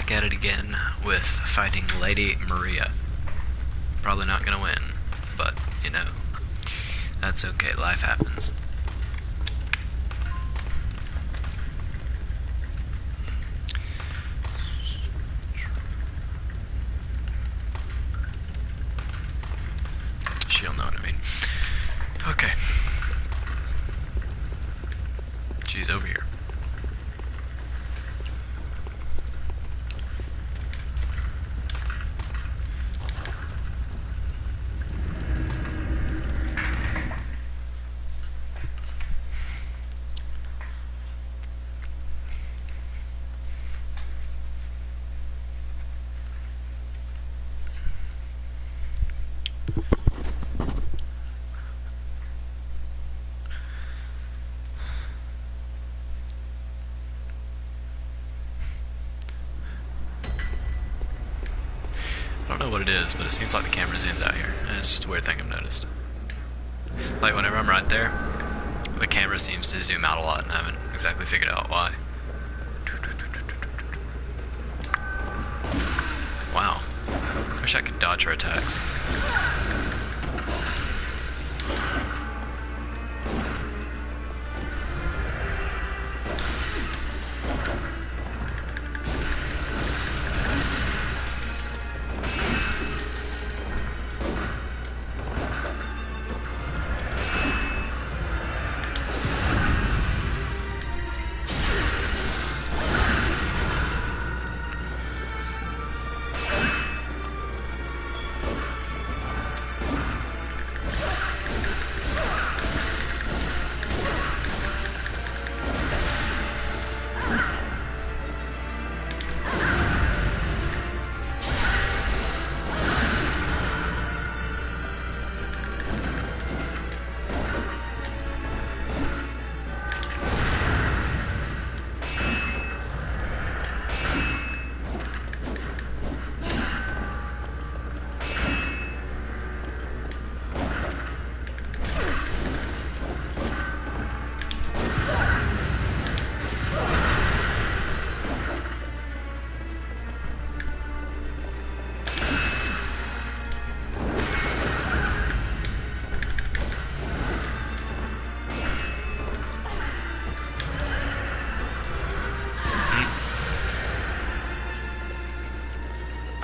back at it again with fighting Lady Maria. Probably not gonna win, but, you know, that's okay, life happens. She'll know what I mean. Okay. She's over here. I don't know what it is, but it seems like the camera zooms out here, and it's just a weird thing I've noticed. Like, whenever I'm right there, the camera seems to zoom out a lot, and I haven't exactly figured out why. Wow. Wish I could dodge her attacks.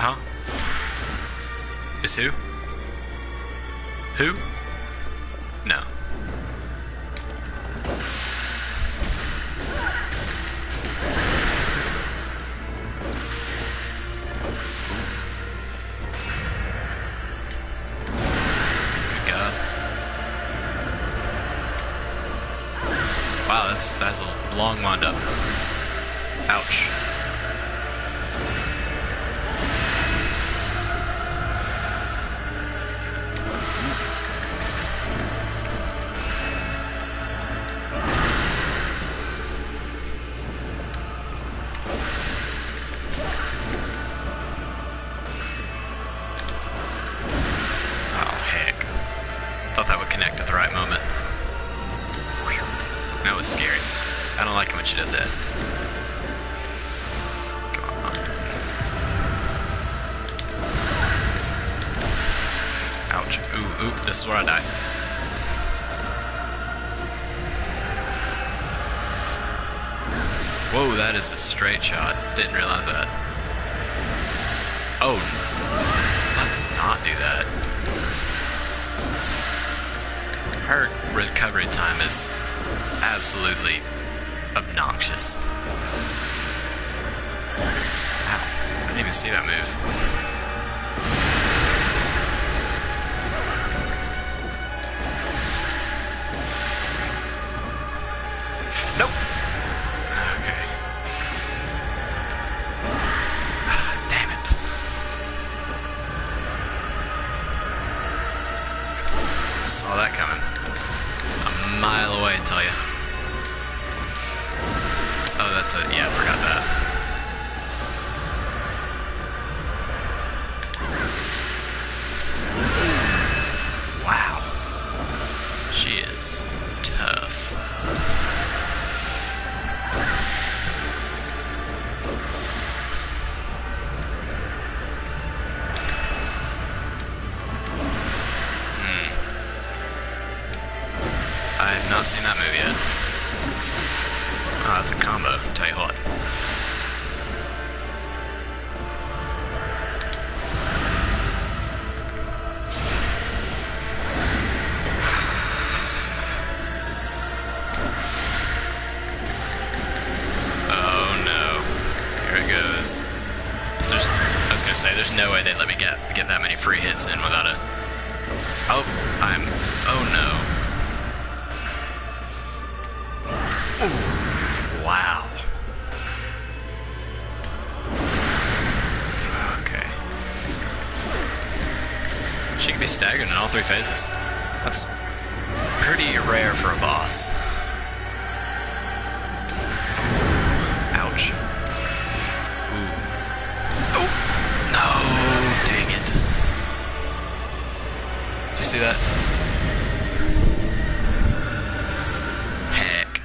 Huh? Is who? Who? No. Good God. Wow, that's a long windup. Ouch. Thought that would connect at the right moment. That was scary. I don't like it when she does that. Come on. Ouch. Ooh, this is where I die. Whoa, that is a straight shot. Didn't realize that. Oh, let's not do that. Her recovery time is absolutely obnoxious. Ow, I didn't even see that move. Nope. Okay. Damn it. Saw that coming. A mile away, I tell ya. Oh, that's a... yeah, I forgot that. Wow. She is tough. not seen that movie yet. Oh, that's a combo, tell you what. Oh no. Here it goes. I was gonna say, there's no way they'd let me get that many free hits in without a... Oh, oh no. Wow. Okay. She can be staggered in all three phases. That's pretty rare for a boss. Ouch. Ooh. Oh! No! Dang it. Did you see that? Heck.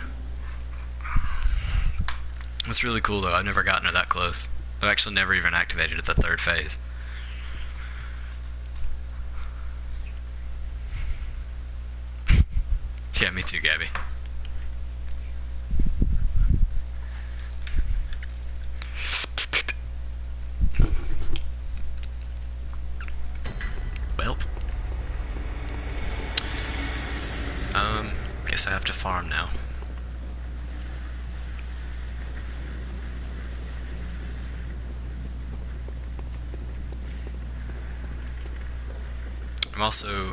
That's really cool though. I've never gotten her that close. I've actually never even activated at the third phase. Yeah, me too, Gabby. Well. Guess I have to farm now.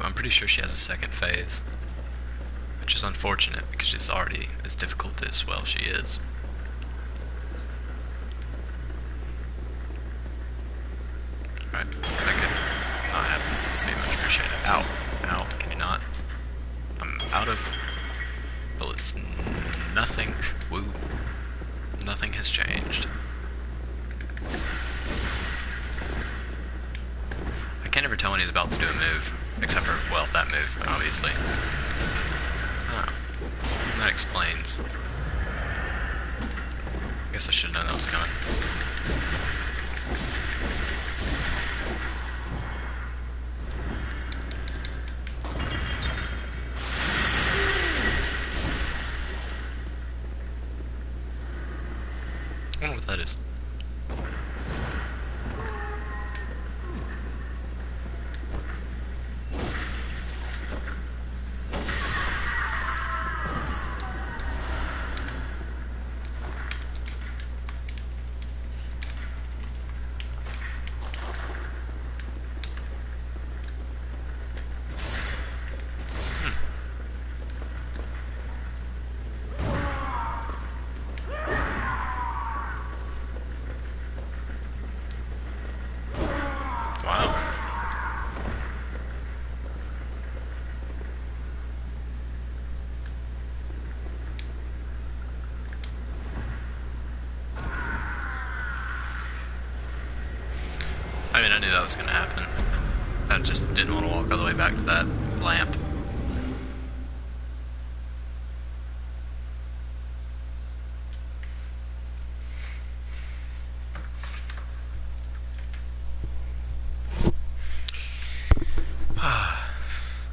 I'm pretty sure she has a second phase. Which is unfortunate because she's already as difficult as well she is. Alright, that could not have be much appreciated. Ow. Ow, can you not? I'm out of bullets. Nothing. Woo. Nothing has changed. I can't ever tell when he's about to do a move. Except for, well, that move, obviously. Oh. That explains. Guess I should have known that was coming. I wonder what that is. Wow. I mean, I knew that was going to happen. I just didn't want to walk all the way back to that lamp.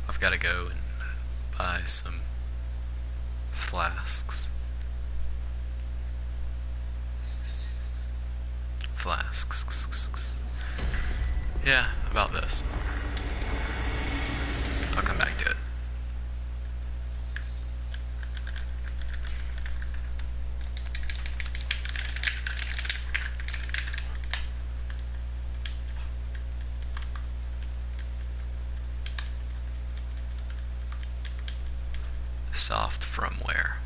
I've got to go and buy some flasks. Flasks. Yeah, about this. I'll come back to it. Soft from where?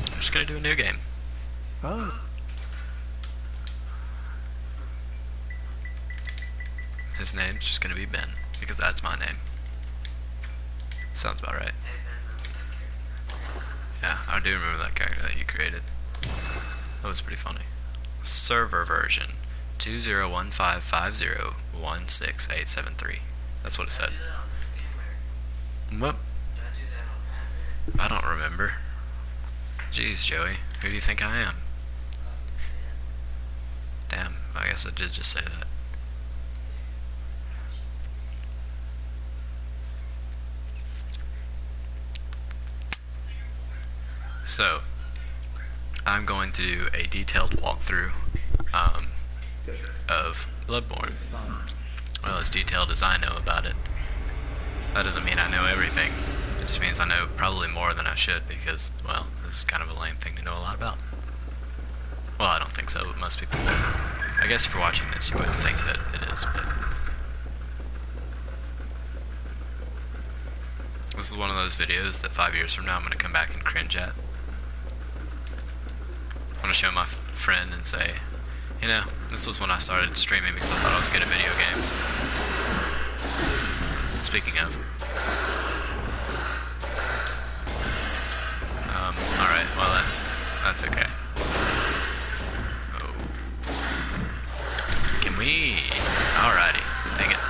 I'm just gonna do a new game. Oh. His name's just gonna be Ben. Because that's my name. Sounds about right. Yeah, I do remember that character that you created. That was pretty funny. Server version 201550168873. That's what it said. What? I don't remember. Jeez, Joey, who do you think I am? Damn, I guess I did just say that. So, I'm going to do a detailed walkthrough of Bloodborne. Well, as detailed as I know about it. That doesn't mean I know everything. It just means I know probably more than I should because, well, this is kind of a lame thing to know a lot about. Well, I don't think so, but most people would. I guess if you're watching this, you wouldn't think that it is, but... This is one of those videos that 5 years from now I'm going to come back and cringe at. I'm going to show my friend and say, you know, this was when I started streaming because I thought I was good at video games. Speaking of. Alright, well that's okay. Oh. Can we... Alrighty. Dang it.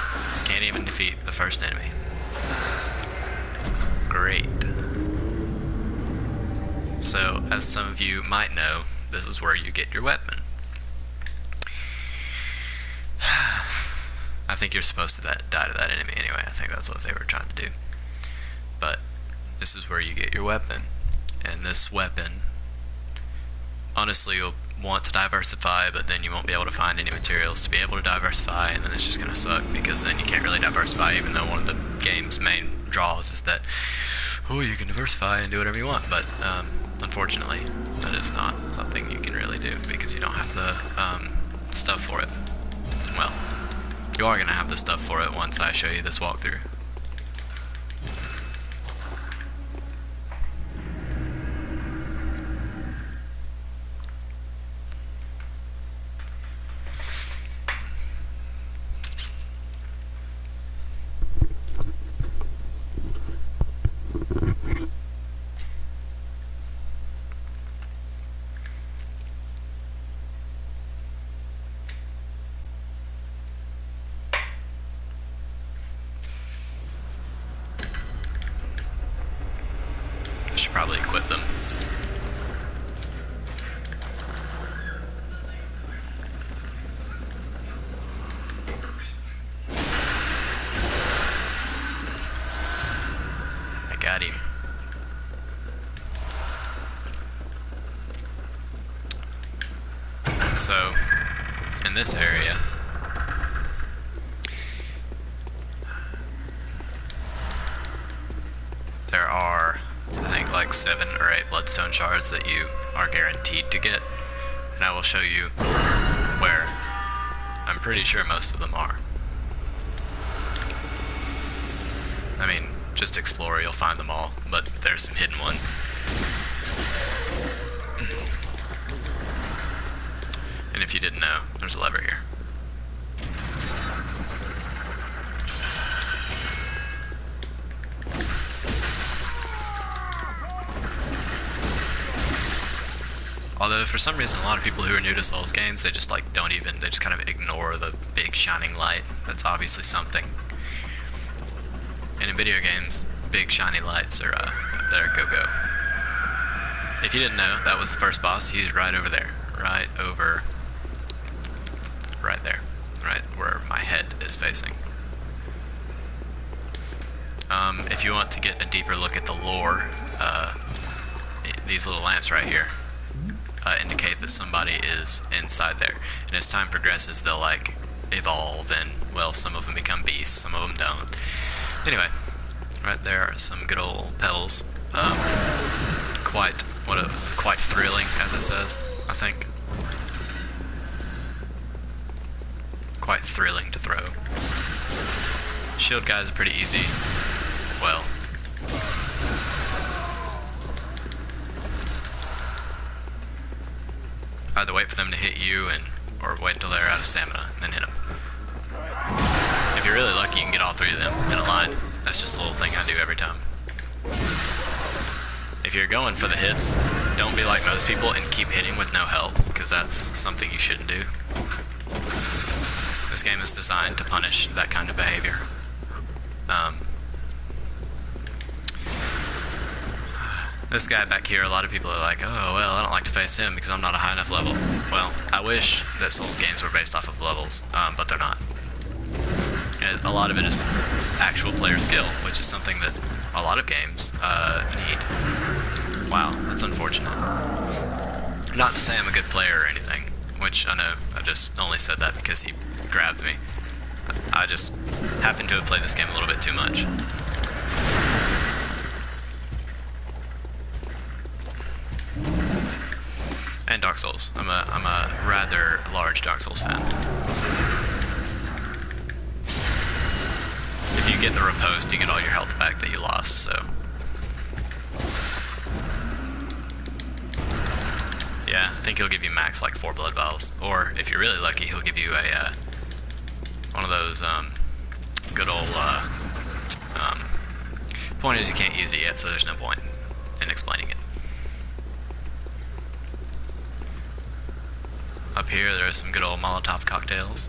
Can't even defeat the first enemy. Great. So, as some of you might know, this is where you get your weapon. I think you're supposed to die to that enemy anyway. I think that's what they were trying to do. But this is where you get your weapon. And this weapon, honestly, you'll want to diversify, but then you won't be able to find any materials to be able to diversify, and then it's just going to suck, because then you can't really diversify, even though one of the game's main draws is that, oh, you can diversify and do whatever you want, but unfortunately, that is not something you can really do, because you don't have the stuff for it. Well, you are going to have the stuff for it once I show you this walkthrough. I should probably equip them. I got him. So, in this area, there are, I think, like 7 or 8 bloodstone shards that you are guaranteed to get, and I will show you where. I'm pretty sure most of them are. I mean, just explore, you'll find them all, but there's some hidden ones. And if you didn't know, there's a lever here. Although for some reason a lot of people who are new to Souls games, they just like they just kind of ignore the big shining light. That's obviously something. And in video games, big shiny lights are they're a go-go. If you didn't know, that was the first boss. He's right over there. Right there. Right where my head is facing. If you want to get a deeper look at the lore, these little lamps right here indicate that somebody is inside there. And as time progresses, they'll like evolve, and well, some of them become beasts, some of them don't. Anyway, right there are some good old pebbles. Quite thrilling, as it says, I think. Quite thrilling to throw. Shield guys are pretty easy. Well, either wait for them to hit you or wait until they're out of stamina and then hit them. If you're you're really lucky, you can get all three of them in a line. That's just a little thing I do every time. If you're going for the hits, don't be like most people and keep hitting with no health, because that's something you shouldn't do. This game is designed to punish that kind of behavior. This guy back here, a lot of people are like, oh, well, I don't like to face him because I'm not a high enough level. Well, I wish that Souls games were based off of levels, but they're not. And a lot of it is actual player skill, which is something that a lot of games need. Wow, that's unfortunate. Not to say I'm a good player or anything, which I know, I just only said that because he grabbed me. I just happen to have played this game a little bit too much. And Dark Souls. I'm a rather large Dark Souls fan. If you get the riposte, you get all your health back that you lost, so. Yeah, I think he'll give you max like 4 blood vials. Or if you're really lucky, he'll give you a one of those good old point is you can't use it yet, so there's no point in explaining it. Up here, there are some good old Molotov cocktails.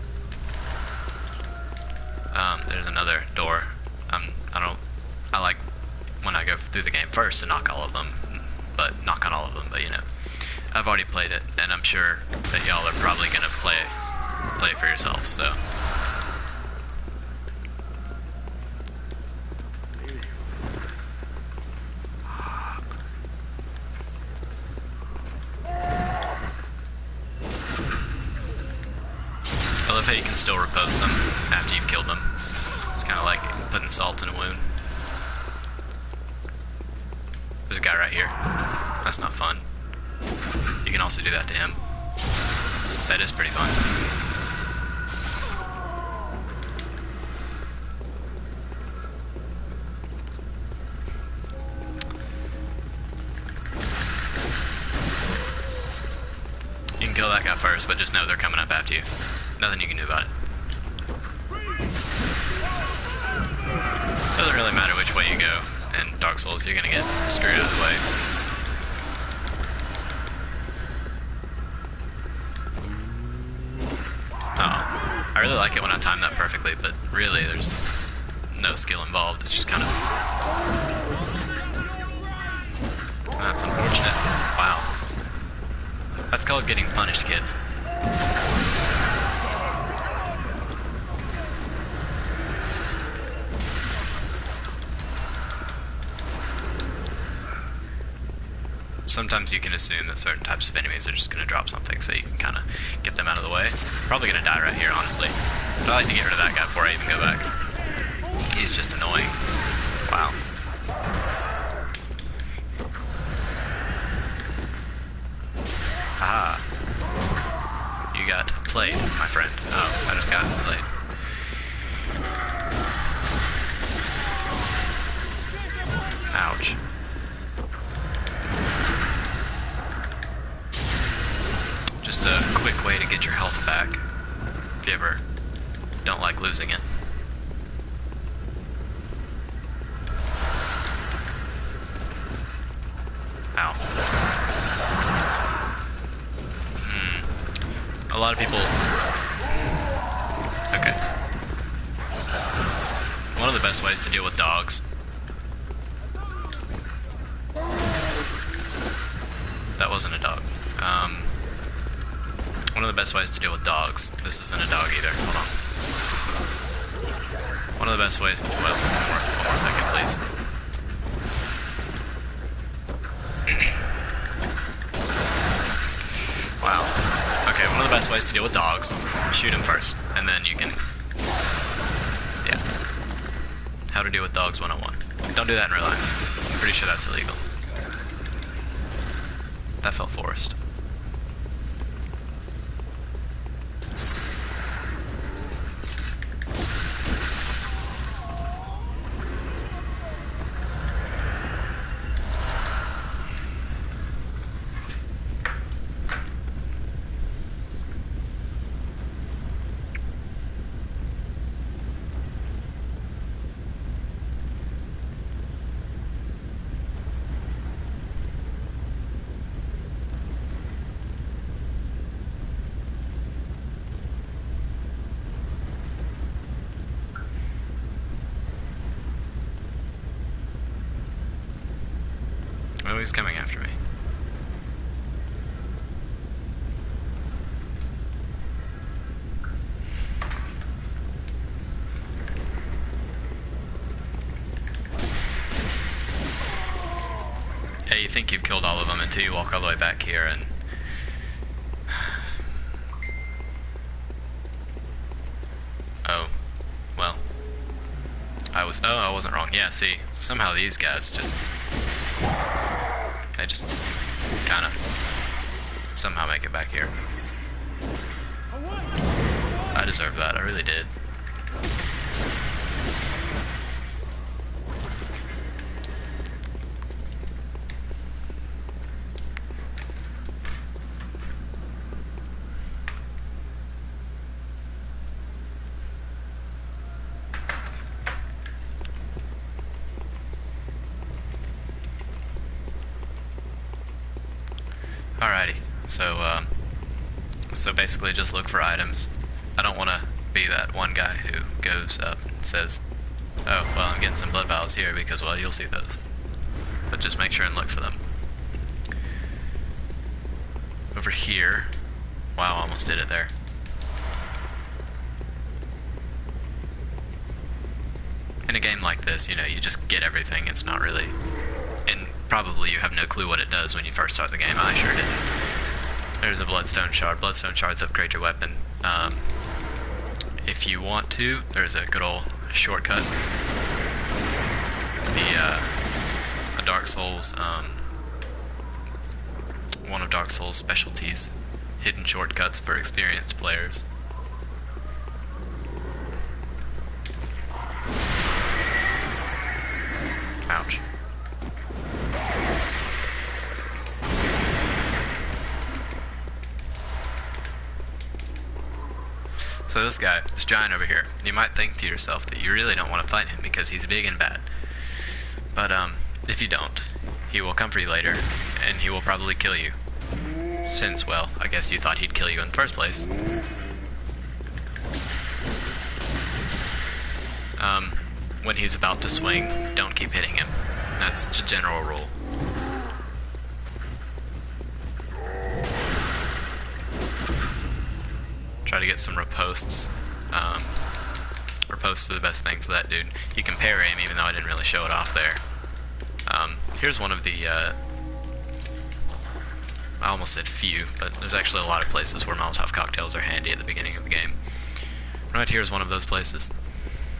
There's another door. I like when I go through the game first to knock all of them, but knock on all of them. But you know, I've already played it, and I'm sure that y'all are probably gonna play it for yourselves. So. I love how you can still riposte them after you've killed them. It's kind of like putting salt in a wound. There's a guy right here. That's not fun. You can also do that to him. That is pretty fun. You can kill that guy first, but just know they're coming up after you. Nothing you can do about it. Doesn't really matter which way you go in Dark Souls, you're gonna get screwed out of the way. Oh, I really like it when I time that perfectly, but really there's no skill involved, it's just kind of... That's unfortunate. Wow. That's called getting punished, kids. Sometimes you can assume that certain types of enemies are just going to drop something, so you can kind of get them out of the way. Probably going to die right here, honestly. But I like to get rid of that guy before I even go back. He's just annoying. Wow. Aha. You got played, my friend. Oh, I just got played. Ouch. Just a quick way to get your health back, if you ever don't like losing it. Ow. A lot of people... Okay. One of the best ways to deal with dogs... That wasn't a dog. One of the best ways to deal with dogs. This isn't a dog either. Hold on. One of the best ways. Well, one more second, please. Wow. Okay, one of the best ways to deal with dogs. Shoot them first, and then you can. Yeah. How to deal with dogs 101. Don't do that in real life. I'm pretty sure that's illegal. That fell forest. he's coming after me. Yeah, you think you've killed all of them until you walk all the way back here and... Oh. Well. I wasn't wrong. Yeah, see, somehow these guys just... They just kind of somehow make it back here. I deserve that, I really did. Alrighty, so basically just look for items. I don't want to be that one guy who goes up and says, oh, well, I'm getting some blood vials here because, well, you'll see those. But just make sure and look for them. Over here, wow, almost did it there. In a game like this, you know, you just get everything, it's not really... And probably you have no clue what it does when you first start the game. I sure didn't. There's a bloodstone shard. Bloodstone shards upgrade your weapon. If you want to, there's a good old shortcut. The Dark Souls, one of Dark Souls' specialties, hidden shortcuts for experienced players. Ouch. So this guy, this giant over here, you might think to yourself that you really don't want to fight him because he's big and bad. But if you don't, he will come for you later, and he will probably kill you. Since, well, I guess you thought he'd kill you in the first place. When he's about to swing, don't keep hitting him. That's a general rule. Try to get some riposts. Riposts are the best thing for that dude. You can parry him, even though I didn't really show it off there. Here's one of the, I almost said few, but there's actually a lot of places where Molotov cocktails are handy at the beginning of the game. Right here is one of those places.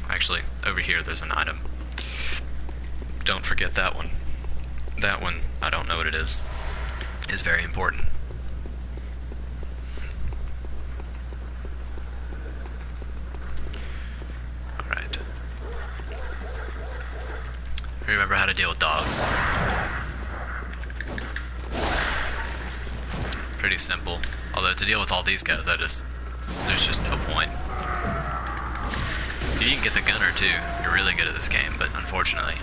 Actually, over here there's an item. Don't forget that one. That one, I don't know what it is very important. Alright. Remember how to deal with dogs. Pretty simple. Although to deal with all these guys, there's just no point. If you can get the gunner too, you're really good at this game, but unfortunately.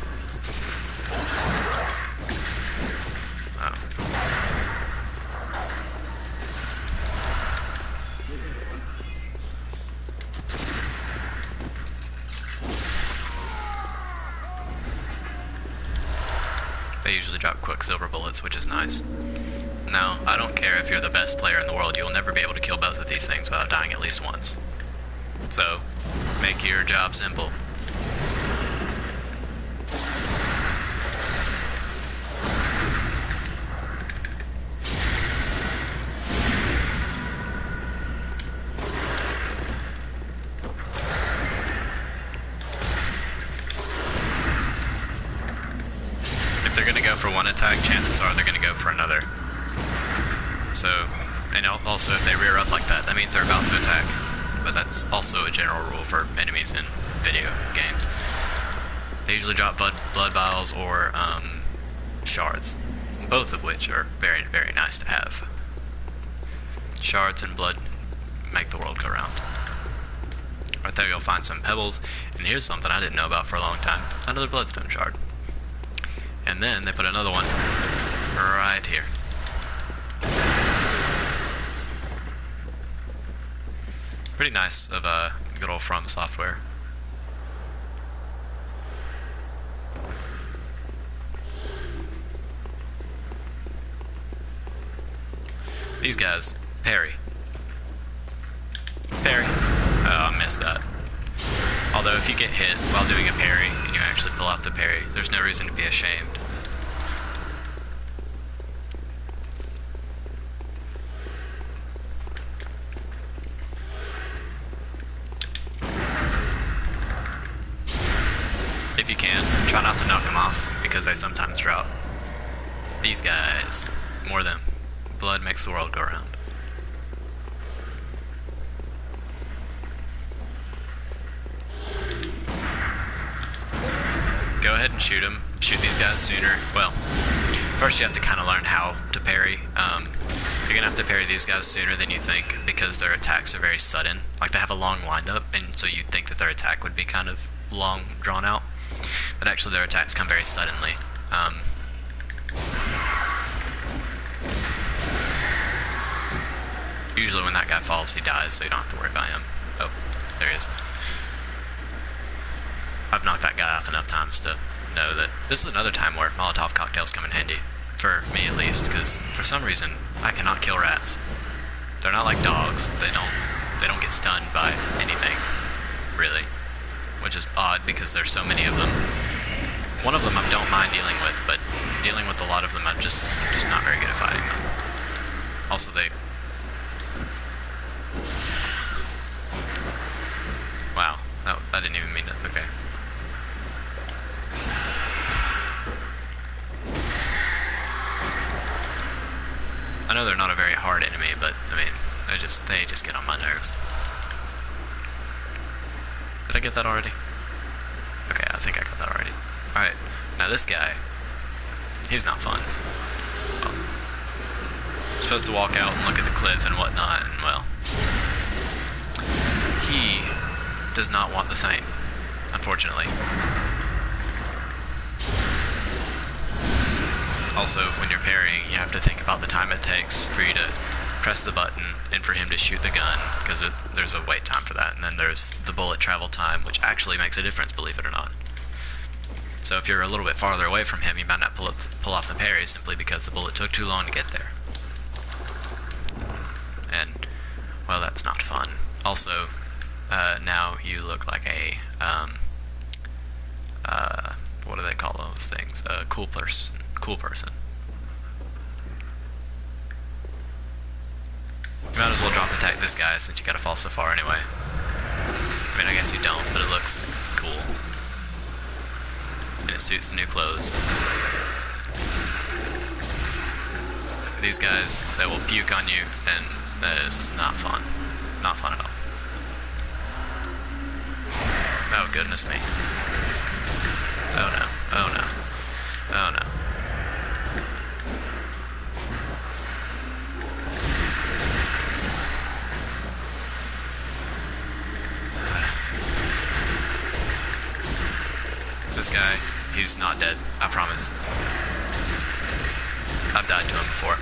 Oh. They usually drop quicksilver bullets, which is nice. Now, I don't care if you're the best player in the world, you'll never be able to kill both of these things without dying at least once. So, make your job simple. If they're gonna go for one attack, chances are they're gonna go for another. So, and also if they rear up like that, that means they're about to attack. But that's also a general rule for enemies in video games. They usually drop blood vials or shards, both of which are very, very nice to have. Shards and blood make the world go round. Right there you'll find some pebbles, and here's something I didn't know about for a long time, another bloodstone shard. And then they put another one right here. Pretty nice of good old From Software. These guys, parry. Parry. Oh, I missed that. Although if you get hit while doing a parry and you actually pull off the parry, there's no reason to be ashamed. If you can, try not to knock them off, because they sometimes drop. These guys, more of them. Blood makes the world go round. Go ahead and shoot them. Shoot these guys sooner. Well, first you have to kind of learn how to parry. You're going to have to parry these guys sooner than you think, because their attacks are very sudden. Like, they have a long windup, and so you'd think that their attack would be kind of long, drawn out. But actually their attacks come very suddenly. Usually when that guy falls, he dies, so you don't have to worry about him. Oh, there he is. I've knocked that guy off enough times to know that this is another time where Molotov cocktails come in handy. For me, at least, because for some reason, I cannot kill rats. They're not like dogs. They don't get stunned by anything, really. Which is odd, because there's so many of them. One of them I don't mind dealing with, but dealing with a lot of them, I'm just not very good at fighting them. Also, wow, I didn't even mean to. Okay. I know they're not a very hard enemy, but I mean, they just get on my nerves. Did I get that already? Okay, I think I got that already. Alright, now this guy, he's not fun. Well, you're supposed to walk out and look at the cliff and whatnot, and well, he does not want the same, unfortunately. Also, when you're parrying, you have to think about the time it takes for you to press the button and for him to shoot the gun, because there's a wait time for that, and then there's the bullet travel time, which actually makes a difference, believe it or not. So if you're a little bit farther away from him, you might not pull off the parry simply because the bullet took too long to get there. And, well, that's not fun. Also, now you look like a, what do they call those things? A cool person. Cool person. You might as well drop attack this guy since you gotta fall so far anyway. I mean, I guess you don't, but it looks cool. And it suits the new clothes. These guys, they will puke on you, and that is not fun. Not fun at all. Oh, goodness me. Oh no. Oh no. Oh no. This guy, he's not dead, I promise. I've died to him before.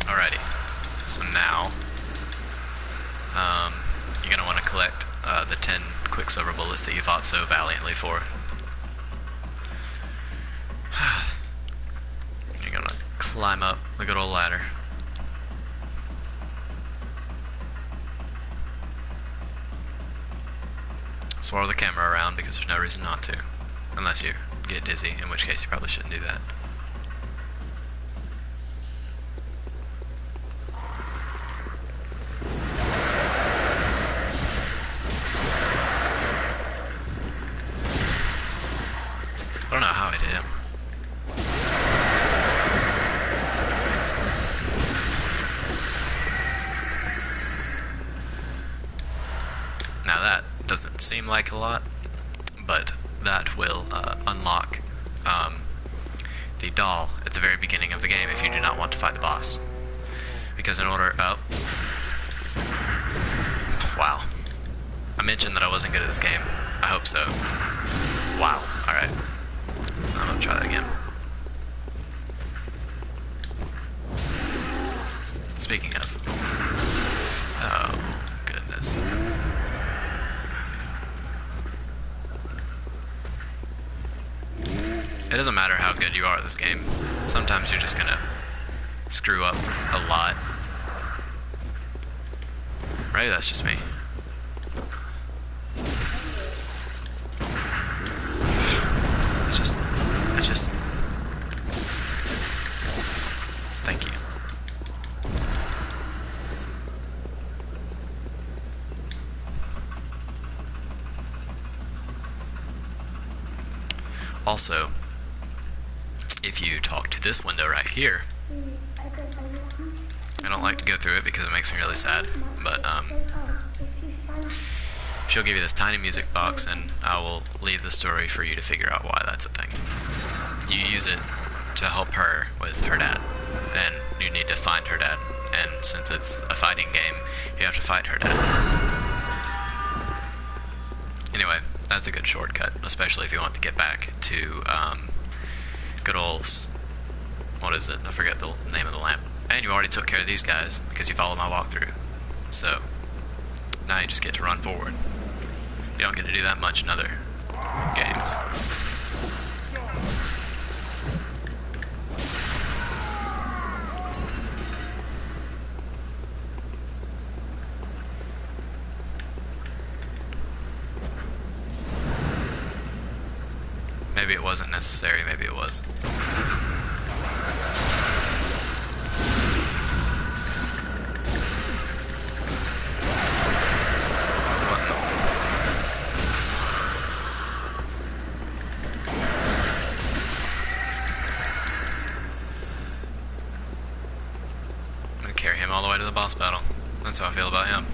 Alrighty, so now, you're gonna want to collect the 10 Quicksilver bullets that you fought so valiantly for. You're gonna climb up the good old ladder. Swirl the camera around because there's no reason not to. Unless you get dizzy, in which case you probably shouldn't do that. I don't know how I did. Now that doesn't seem like a lot, but that will unlock the doll at the very beginning of the game if you do not want to fight the boss. Because in order... oh. Wow. I mentioned that I wasn't good at this game. I hope so. Wow. Alright. I'm gonna try that again. Speaking of... oh, goodness. It doesn't matter how good you are at this game. Sometimes you're just gonna screw up a lot. Right? That's just me. I just... Thank you. Also, if you talk to this window right here, I don't like to go through it because it makes me really sad, but she'll give you this tiny music box and I will leave the story for you to figure out why that's a thing. You use it to help her with her dad, and you need to find her dad, and since it's a fighting game, you have to fight her dad. Anyway, that's a good shortcut, especially if you want to get back to good old, what is it? I forget the name of the lamp. And you already took care of these guys because you followed my walkthrough. So now you just get to run forward. You don't get to do that much in other games. Maybe it wasn't necessary, maybe it was. I'm gonna carry him all the way to the boss battle. That's how I feel about him.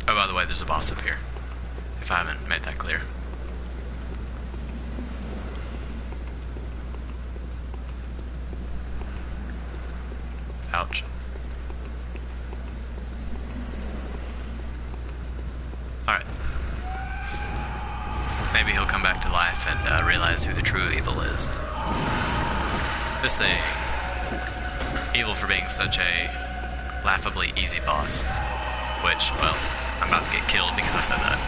Oh, by the way, there's a boss up here, if I haven't made that clear. Ouch. Alright. Maybe he'll come back to life and realize who the true evil is. This thing. Evil for being such a laughably easy boss. Which, well, I'm about to get killed because I said that.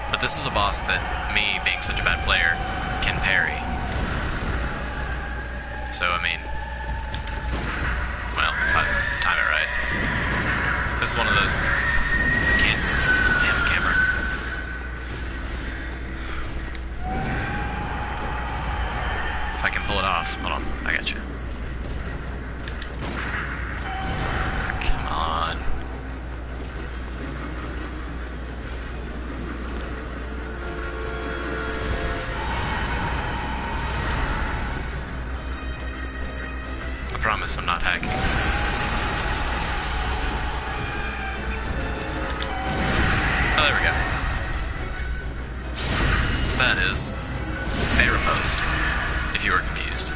But this is a boss that me, being such a bad player, can parry. So, I mean, well, if I time it right. This is one of those, I can't, damn it, camera. If I can pull it off, hold on, I got you. Come on. I promise I'm not hacking. Oh, there we go. That is a riposte, if you were confused.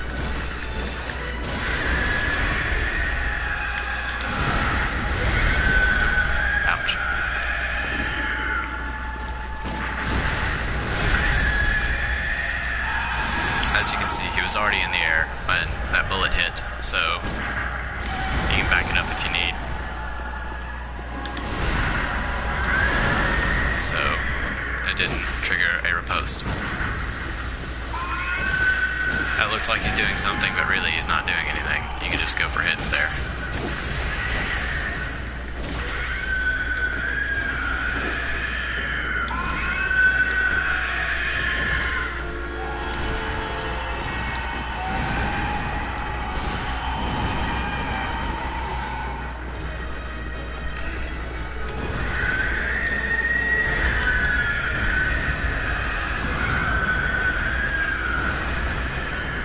Ouch. As you can see, he was already in the air when that bullet hit, so you can back it up if you need. So it didn't trigger a riposte. That looks like he's doing something, but really he's not doing anything. You can just go for hits there.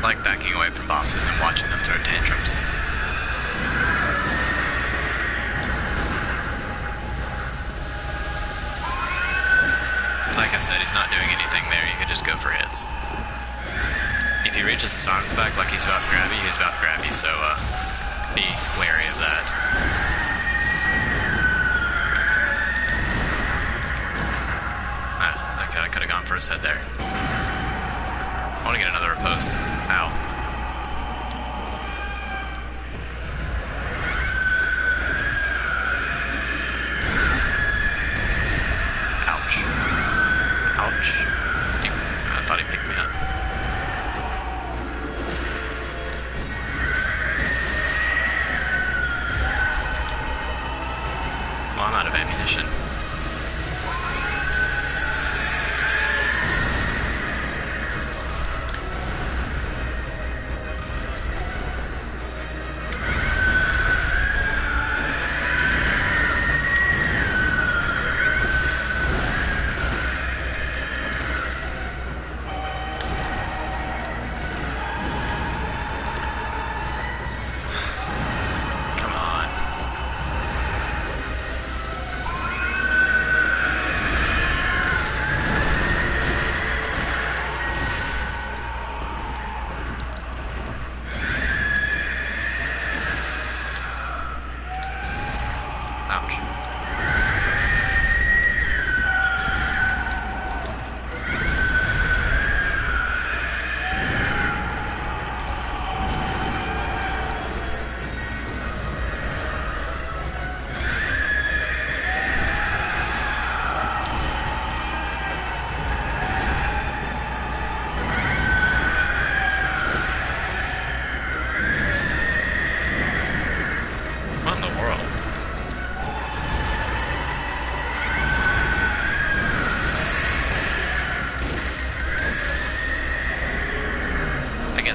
I like backing away from bosses and watching them throw tantrums. Like I said, he's not doing anything there. You can just go for hits. If he reaches his arms back like he's about to grab you, he's about to grab you, so be wary of that. I kinda could have gone for his head there. I want to get another riposte. Ow.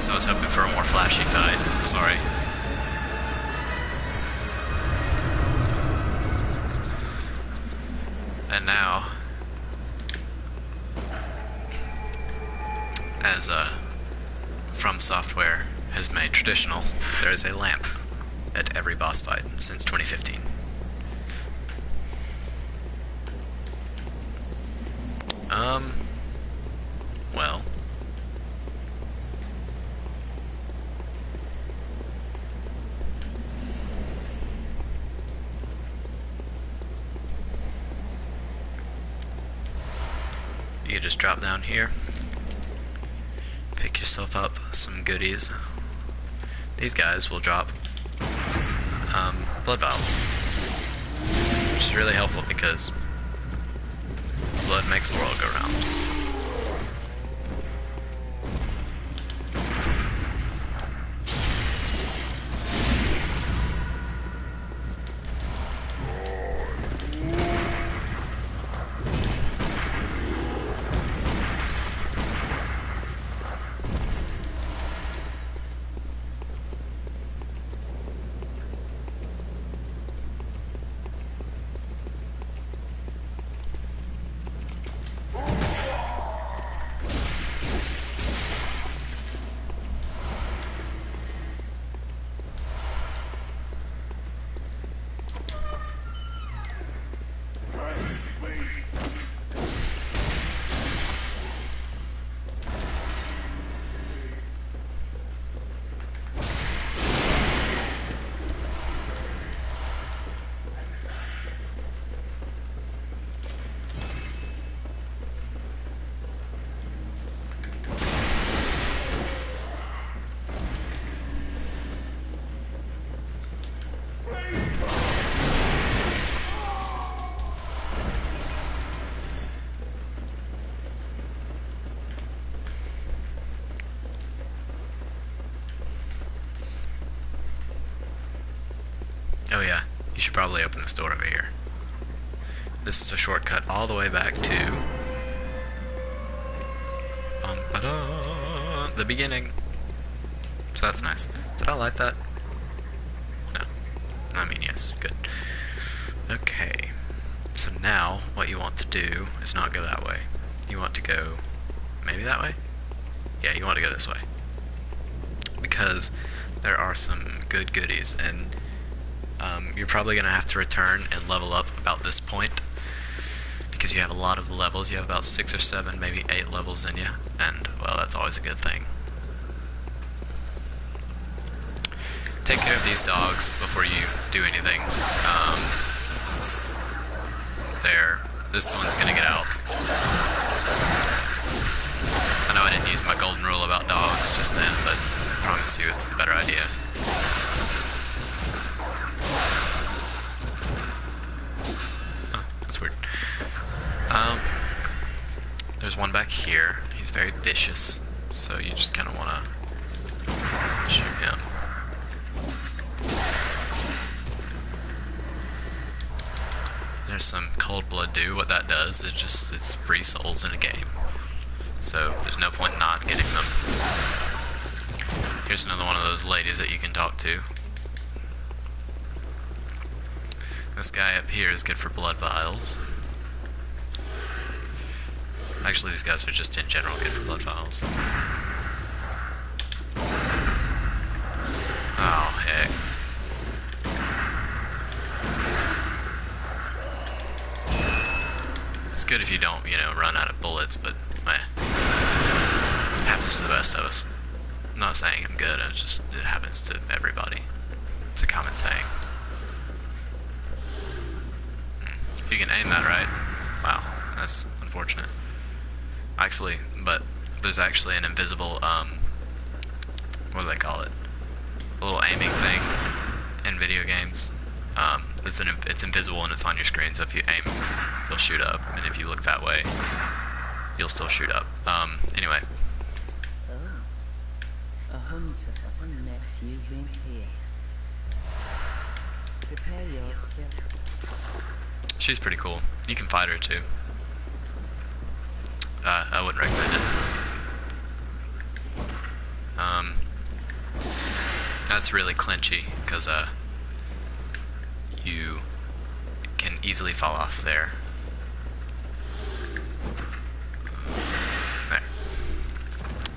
guess I was hoping for a more flashy fight. Sorry. And now, as From Software has made traditional, there is a lamp at every boss fight since 2015. Well. You can just drop down here, pick yourself up some goodies. These guys will drop blood vials, which is really helpful because blood makes the world go round. Oh yeah, you should probably open this door over here. This is a shortcut all the way back to the beginning. So that's nice. Did I light that? No. I mean, yes. Good. Okay. So now, what you want to do is not go that way. You want to go maybe that way? Yeah, you want to go this way. Because there are some good goodies, and you're probably going to have to return and level up about this point, because you have a lot of levels. You have about 6 or 7, maybe 8 levels in you, and, well, that's always a good thing. Take care of these dogs before you do anything. This one's going to get out. I know I didn't use my golden rule about dogs just then, but I promise you it's the better idea. That's weird. There's one back here. He's very vicious, so you just kind of want to shoot him. There's some cold blood do. What that does is it's free souls in a game, so there's no point in not getting them. Here's another one of those ladies that you can talk to. This guy up here is good for blood vials. Actually, these guys are just in general good for blood vials. Oh, heck. It's good if you don't, run out of bullets, but it happens to the best of us. I'm not saying I'm good, it happens to everybody. It's a common saying. If you can aim that right, wow, that's unfortunate. Actually, but there's actually an invisible, what do they call it? A little aiming thing in video games. It's invisible and it's on your screen, so if you aim, you'll shoot up, and if you look that way, you'll still shoot up. Anyway. She's pretty cool. You can fight her too. I wouldn't recommend it. That's really clinchy, because you can easily fall off there. There.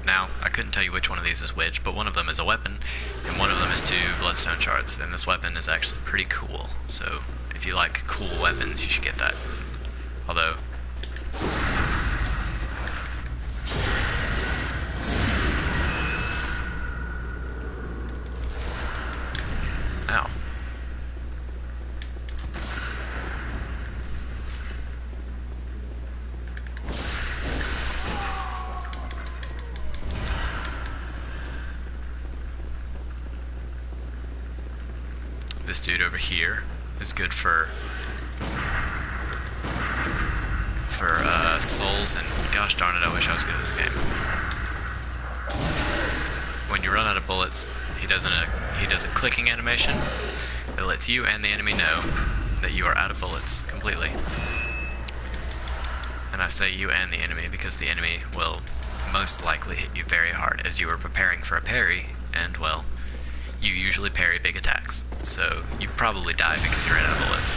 Now, I couldn't tell you which one of these is which, but one of them is a weapon, and one of them is 2 bloodstone shards, and this weapon is actually pretty cool, so if you like cool weapons, you should get that. Although... Ow. This dude over here is good for souls, and gosh darn it, I wish I was good at this game. When you run out of bullets, he does a clicking animation that lets you and the enemy know that you are out of bullets completely. And I say you and the enemy because the enemy will most likely hit you very hard as you are preparing for a parry, and well, you usually parry big attacks, so you probably die because you ran out of bullets.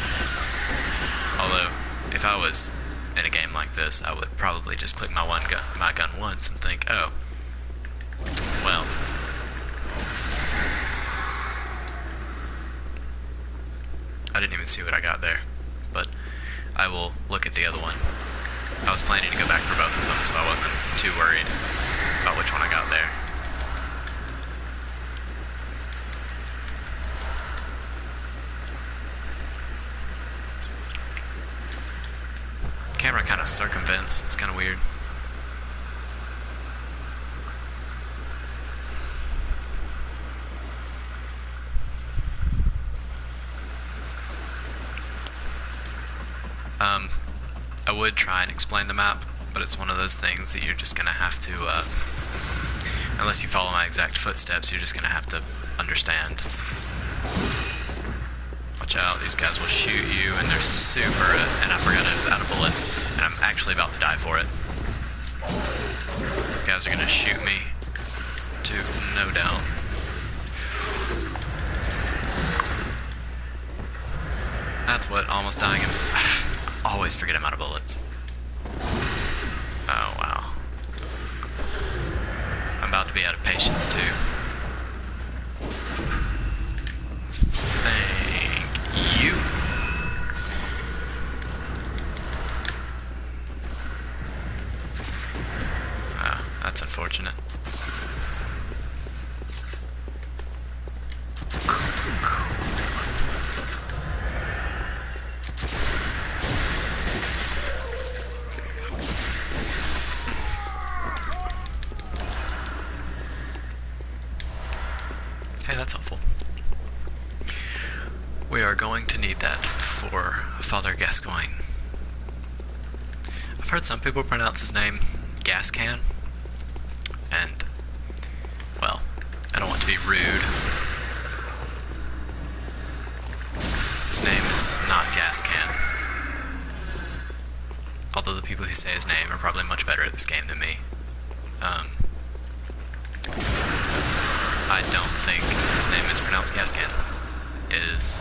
Although, if I was in a game like this, I would probably just click my gun once and think, oh, well, I didn't even see what I got there, but I will look at the other one. I was planning to go back for both of them, so I wasn't too worried about which one I got there. Camera kind of circumvents. It's kind of weird. I would try and explain the map, but it's one of those things that you're just gonna have to, unless you follow my exact footsteps, you're just gonna have to understand. Watch out, these guys will shoot you, and they're super, and I forgot I was out of bullets, and I'm actually about to die for it. These guys are gonna shoot me, too, no doubt. That's what almost dying him. Always forget I'm out of bullets. Oh, wow. I'm about to be out of patience, too. Thank you. Ah, that's unfortunate. Hey, that's helpful. We are going to need that for Father Gascoigne. I've heard some people pronounce his name Gascan, and, well, I don't want to be rude. His name is not Gascan. Although the people who say his name are probably much better at this game than me. I don't think his name is pronounced Gascan. It is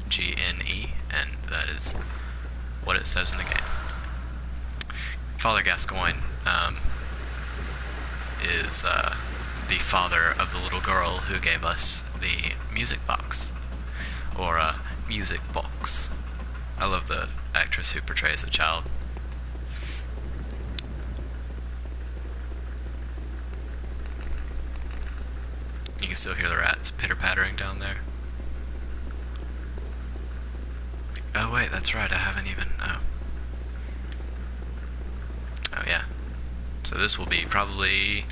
Gascoigne, and that is what it says in the game. Father Gascoigne is the father of the little girl who gave us the music box, or music box. I love the actress who portrays the child. You can still hear the rats pitter-pattering down there. Oh wait, that's right, I haven't even... Oh yeah. So this will be probably...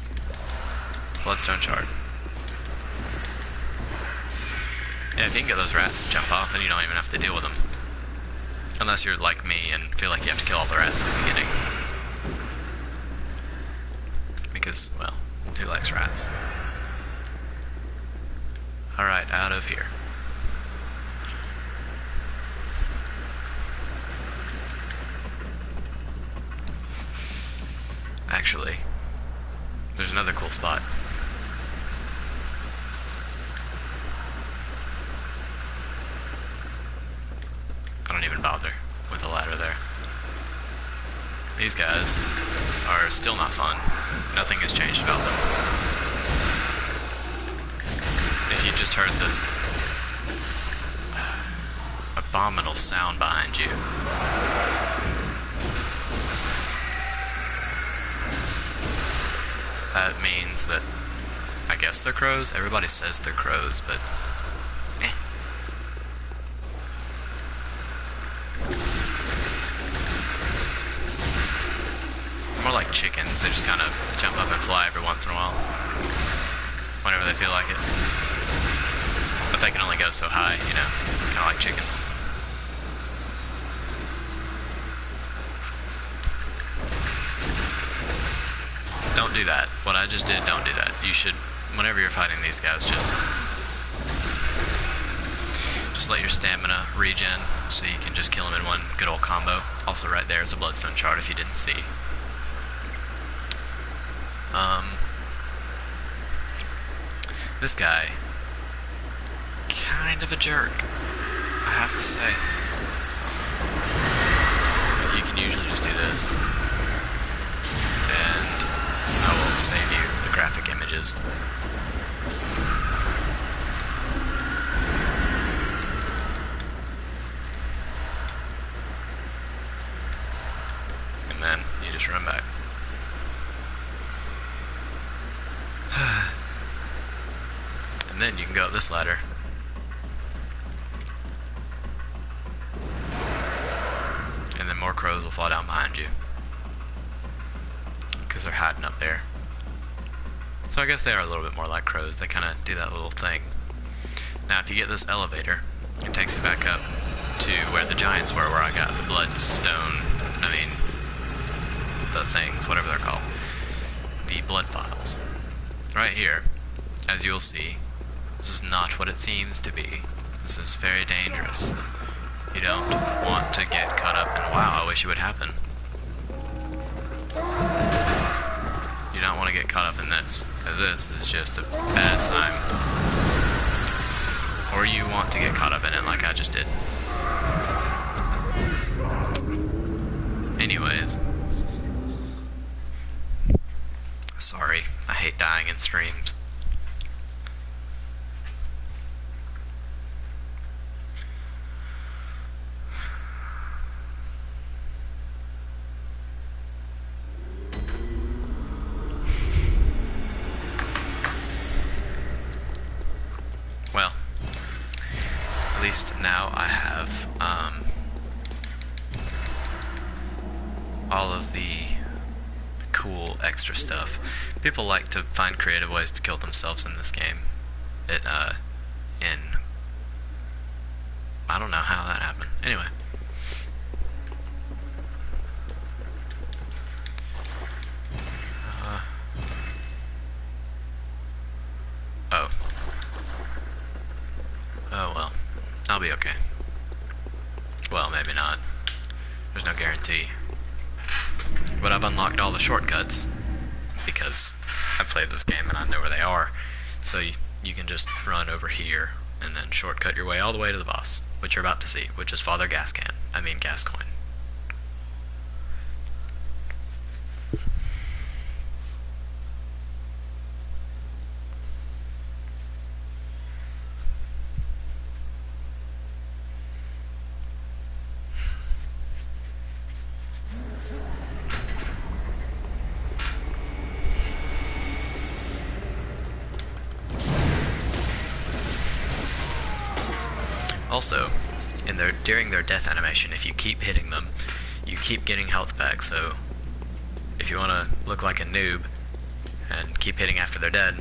Bloodstone Shard. Yeah, if you can get those rats to jump off, then you don't even have to deal with them. Unless you're like me and feel like you have to kill all the rats at the beginning. Because, well, who likes rats? Alright, out of here. even bother with a ladder there. These guys are still not fun. Nothing has changed about them. If you just heard the abominable sound behind you. That means that, I guess they're crows? Everybody says they're crows, but eh. More like chickens. They just kind of jump up and fly every once in a while, whenever they feel like it. But they can only go so high, you know, kind of like chickens. Don't do that. What I just did, don't do that. You should, whenever you're fighting these guys, just let your stamina regen, so you can just kill them in one good old combo. Also right there is a bloodstone chart if you didn't see. This guy, kind of a jerk, I have to say. But you can usually just do this, and I will save you the graphic images. And then you just run back. And then you can go up this ladder. And then more crows will fall down behind you, because they're hiding up there. So I guess they are a little bit more like crows. They kind of do that little thing. Now if you get this elevator, it takes you back up to where the giants were, where I got the bloodstone, the things, whatever they're called. The blood vials. Right here, as you'll see, this is not what it seems to be. This is very dangerous. You don't want to get caught up in, wow, I wish it would happen. You don't want to get caught up in this, because this is just a bad time. Or you want to get caught up in it like I just did. Anyways. Sorry, I hate dying in streams. Well, at least now I have all of the cool extra stuff. People like to find creative ways to kill themselves in this game. I don't know how that happened. Anyway. Oh well. I'll be okay. Well, maybe not. There's no guarantee. But I've unlocked all the shortcuts, because I played this game and I know where they are. So you can just run over here and then shortcut your way all the way to the boss, which you're about to see, which is Father Gascoigne. Also, during their death animation, if you keep hitting them, you keep getting health back, so if you want to look like a noob and keep hitting after they're dead,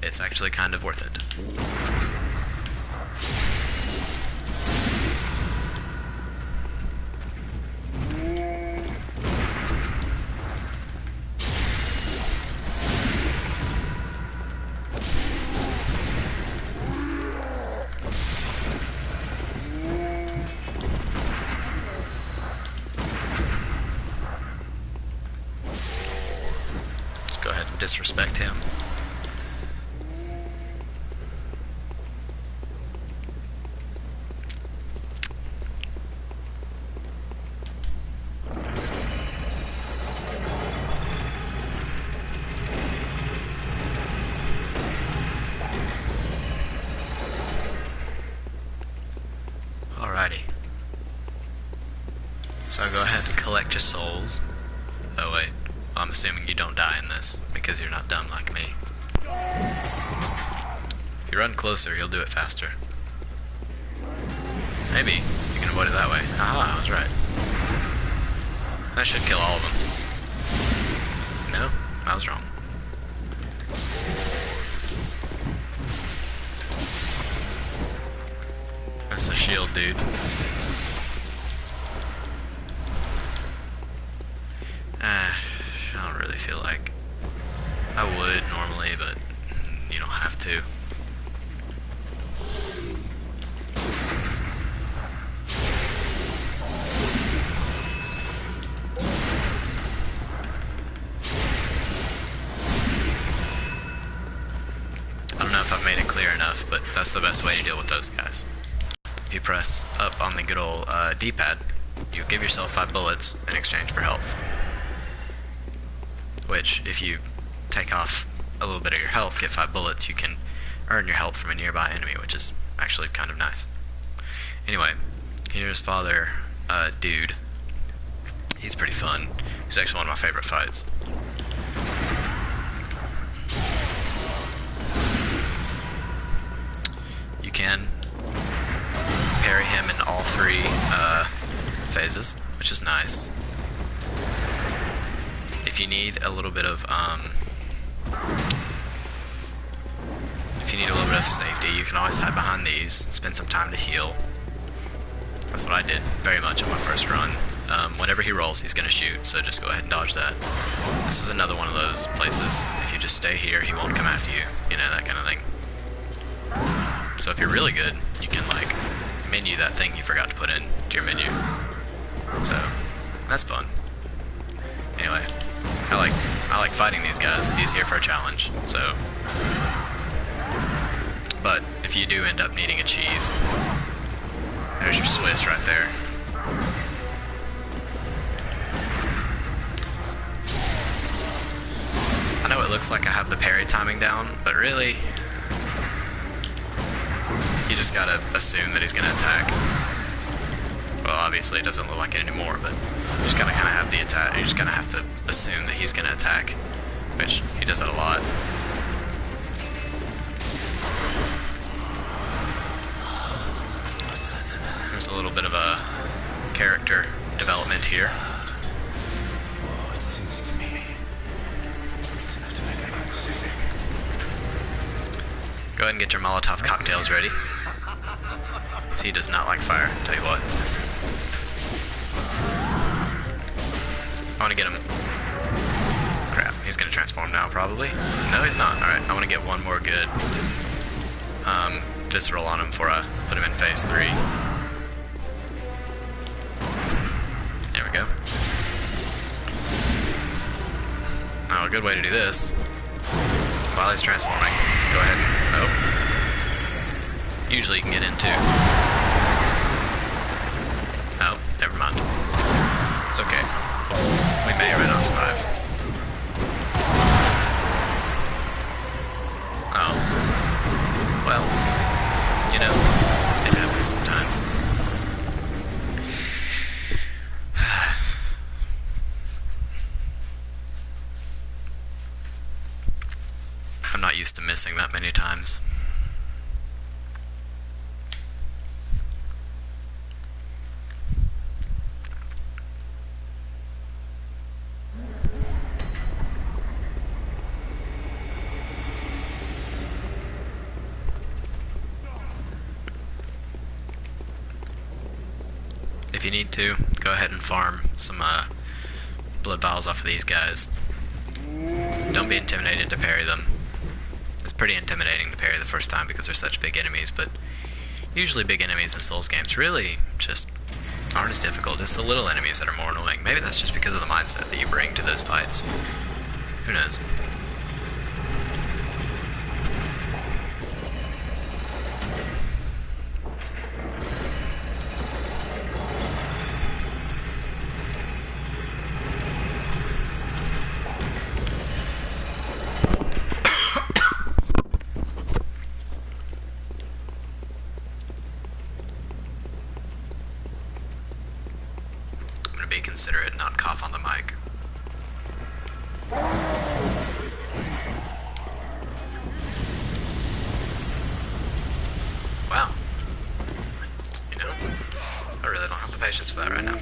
it's actually kind of worth it. Disrespect him. So go ahead and collect your souls. Oh wait, well, I'm assuming you don't die in this, because you're not dumb like me. If you run closer, you'll do it faster. Maybe you can avoid it that way. Aha, I was right. That should kill all of them. No, I was wrong. That's the shield, dude. I don't really feel like I would normally, but you don't have to. I don't know if I've made it clear enough, but that's the best way to deal with those guys. If you press up on the good old D-pad, you give yourself 5 bullets in exchange for health. Which, if you take off a little bit of your health, get 5 bullets, you can earn your health from a nearby enemy, which is actually kind of nice. Anyway, here's Father Dude. He's pretty fun. He's actually one of my favorite fights. You can parry him in all 3 phases, which is nice. If you need a little bit of safety, you can always hide behind these, spend some time to heal. That's what I did very much on my first run. Whenever he rolls, he's gonna shoot, so just go ahead and dodge that. This is another one of those places, if you just stay here, he won't come after you, you know, that kind of thing. So if you're really good, you can like menu that thing you forgot to put in to your menu. So that's fun. Anyway, I like fighting these guys. He's here for a challenge. So, but if you do end up needing a cheese, there's your Swiss right there. I know it looks like I have the parry timing down, but really, you just gotta assume that he's gonna attack. Well, obviously it doesn't look like it anymore, but you just gotta kind of have the attack. You just kind of have to assume that he's gonna attack, which he does that a lot. There's a little bit of a character development here. Oh, it seems to me it's enough to make anyone sick. Go ahead and get your Molotov cocktails ready. So he does not like fire, tell you what. I want to get him. Crap, he's going to transform now, probably. No, he's not. Alright, I want to get one more good visceral on him before I put him in phase 3. There we go. Oh, a good way to do this. While he's transforming, go ahead and... Oh. Usually you can get in too. Oh, never mind. It's okay. We may or may not survive. Oh. Well, you know, it happens sometimes. I'm not used to missing that many times. If you need to, go ahead and farm some blood vials off of these guys. Don't be intimidated to parry them. It's pretty intimidating to parry the first time because they're such big enemies, but usually big enemies in Souls games really just aren't as difficult. It's the little enemies that are more annoying. Maybe that's just because of the mindset that you bring to those fights. Who knows? be considerate and not cough on the mic. Wow. You know, I really don't have the patience for that right now.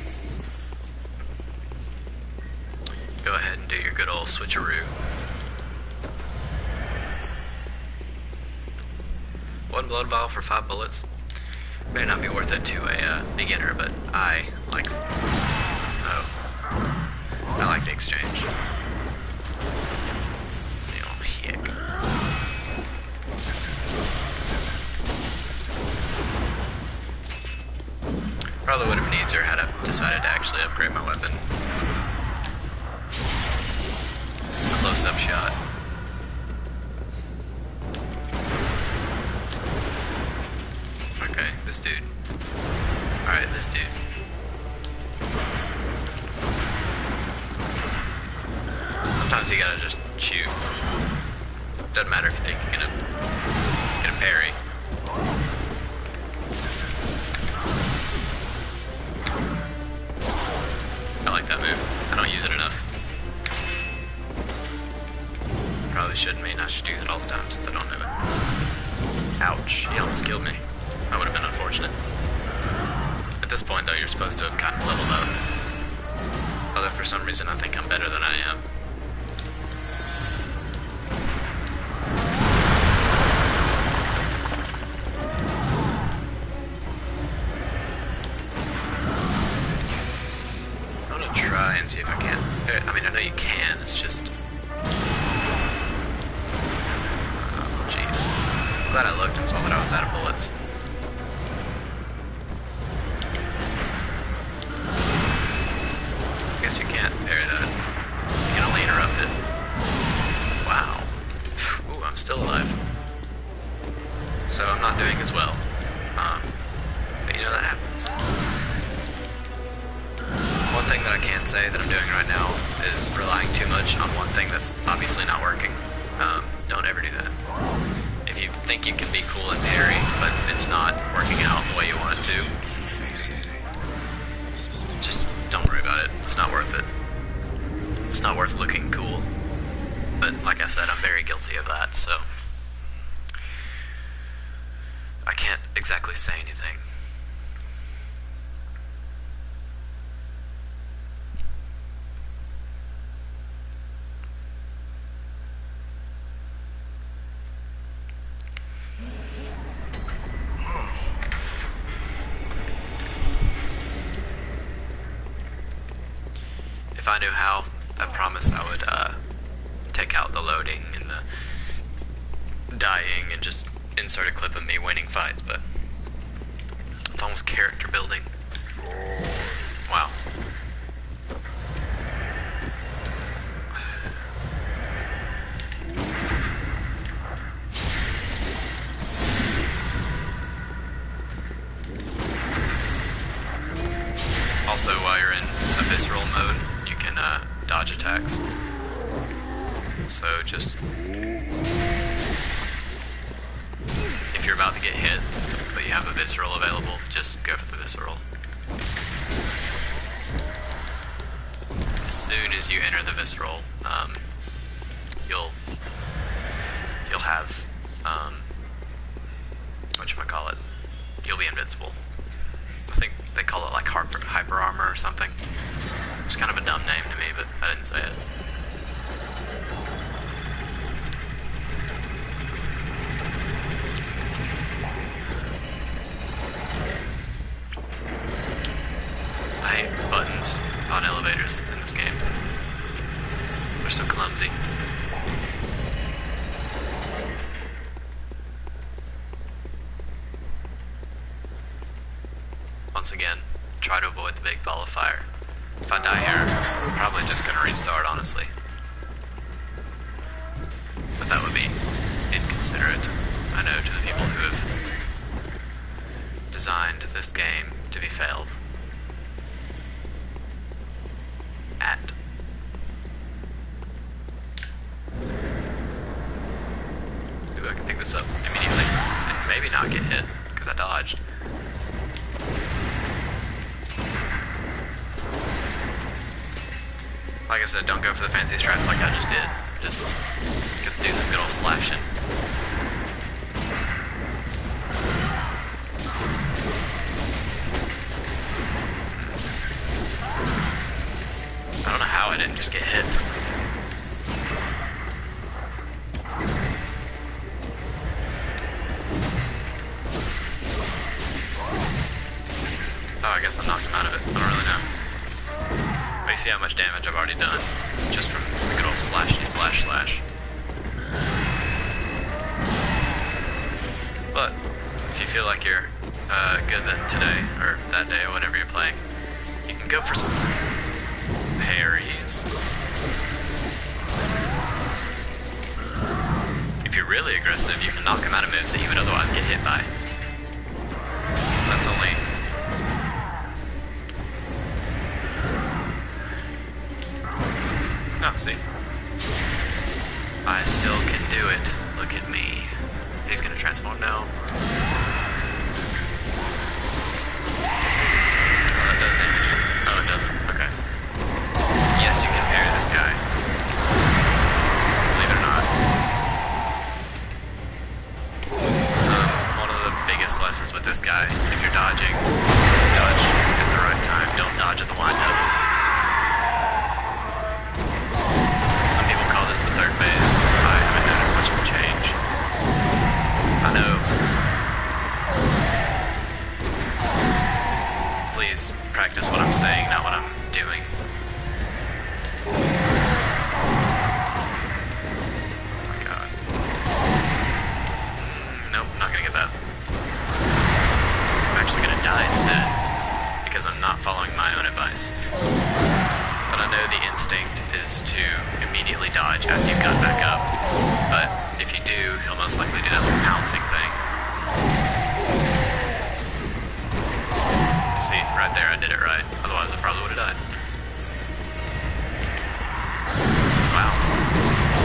Go ahead and do your good old switcheroo. One blood vial for 5 bullets. May not be worth it to a beginner, but I like the exchange. You know, hick. Probably would have been easier had I decided to actually upgrade my weapon. Close-up shot. Okay, this dude. Alright, this dude. Sometimes you gotta just shoot. Doesn't matter if you think you're gonna get a parry. I like that move. I don't use it enough. Probably shouldn't mean I should use it all the time since I don't know it. Ouch, he almost killed me. That would have been unfortunate. At this point though, you're supposed to have kind of leveled up. Although for some reason I think I'm better than I am. I'm gonna try and see if I can. I mean, I know you can, it's just... Oh, jeez. Glad I looked and saw that I was out of bullets. I guess you can't parry that. You can only interrupt it. Wow. Ooh, I'm still alive. So I'm not doing as well. But you know, that happens. One thing that I can say that I'm doing right now is relying too much on one thing that's obviously not working. Don't ever do that. If you think you can be cool and parry, but it's not working out the way you want it to, just don't worry about it. It's not worth it. It's not worth looking cool. But like I said, I'm very guilty of that, so I can't exactly say anything. If I knew how, I promise I would take out the loading and the dying and just insert a clip of me winning fights, but it's almost character building. Wow. Also, while you're in a visceral mode, you can dodge attacks. So just, if you're about to get hit, but you have a visceral available, just go for the visceral. As soon as you enter the visceral, you'll have, whatchamacallit, you'll be invincible. I think they call it like hyper armor or something. It's kind of a dumb name to me, but I didn't say it. I hate buttons on elevators in this game. They're so clumsy. Once again, try to avoid the big ball of fire. If I die here, I'm probably just gonna restart, honestly. But that would be inconsiderate, I know, to the people who have designed this game to be failed. At. Ooh, I can pick this up immediately and maybe not get hit, because I dodged. Like I said, don't go for the fancy strats like I just did. Just do some good old slashing. I don't know how I didn't just get hit. Oh, I guess I knocked him out of it. I don't really know. But you see how much damage I've already done just from the good old slashy slash slash. But if you feel like you're good today, or that day, or whenever you're playing, you can go for some parries. If you're really aggressive, you can knock him out of moves that he would otherwise get hit by. That's only... Oh, see. I still can do it. Look at me. He's gonna transform now. Oh, that does damage you. Oh, it doesn't. Okay. Yes, you can parry this guy. Believe it or not. One of the biggest lessons with this guy, if you're dodging, dodge at the right time. Don't dodge at the windup. Some people call this the third phase. I haven't noticed much of a change. I know. Please practice what I'm saying, not what I'm doing. Oh my god. Nope, not gonna get that. I'm actually gonna die instead, because I'm not following my own advice. But I know the instinct is to immediately dodge after you've got back up. But if you do, he'll most likely do that little pouncing thing. See, right there I did it right. Otherwise I probably would have died. Wow.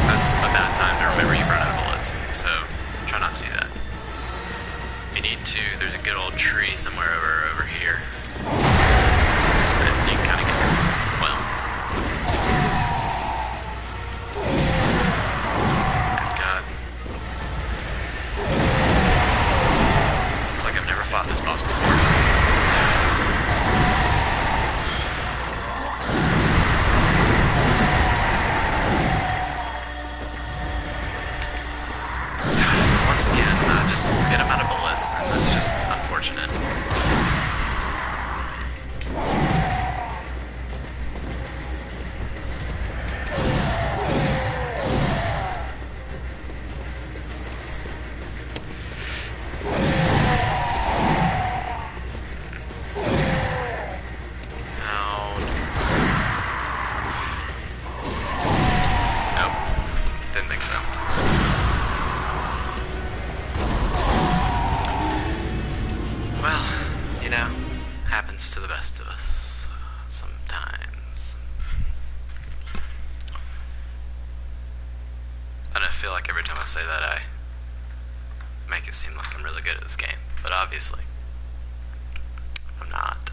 That's a bad time to remember you've run out of bullets. So, try not to do that. If you need to, there's a good old tree somewhere over here. That you can kind of get, well. Good God. It's like I've never fought this boss before. Once again, I just forget I'm out of bullets, and that's just unfortunate. Happens to the best of us sometimes. And I feel like every time I say that I make it seem like I'm really good at this game, but obviously I'm not.